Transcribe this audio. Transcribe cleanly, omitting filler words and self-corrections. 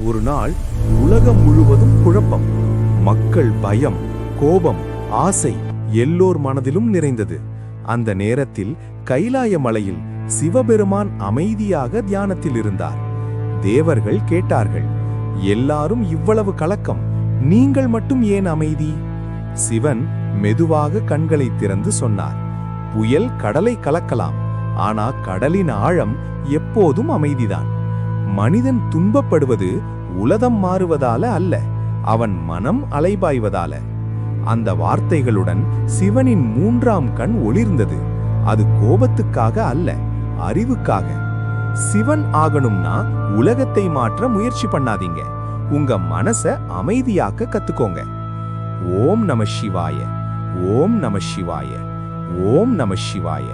ஒரு நாள் உலகம் முழுவதும் குழப்பம். மக்கள் பயம், கோபம், ஆசை எல்லோர் மனதிலும் நிறைந்தது. அந்த நேரத்தில் கைலாய மலையில் சிவபெருமான் அமைதியாக தியானத்தில் இருந்தார். தேவர்கள் கேட்டார்கள், எல்லாரும் இவ்வளவு கலக்கம், நீங்கள் மட்டும் ஏன் அமைதி? சிவன் மெதுவாக கண்களை திறந்து சொன்னார், புயல் கடலை கலக்கலாம், ஆனா கடலின் ஆழம் எப்போதும் அமைதிதான். மனிதன் துன்பப்படுவது உலகம் மாறுவதால அல்ல, அவன் மனம் அலைபாய்வதால. அந்த வார்த்தைகளுடன் சிவனின் மூன்றாம் கண் ஒளிர்ந்தது. அது கோபத்துக்காக அல்ல, அறிவுக்காக. சிவன் ஆகணும்னா உலகத்தை மாற்ற முயற்சி பண்ணாதீங்க, உங்க மனச அமைதியாக்க கத்துக்கோங்க. ஓம் நம சிவாய, ஓம் நம சிவாய, ஓம் நம சிவாய.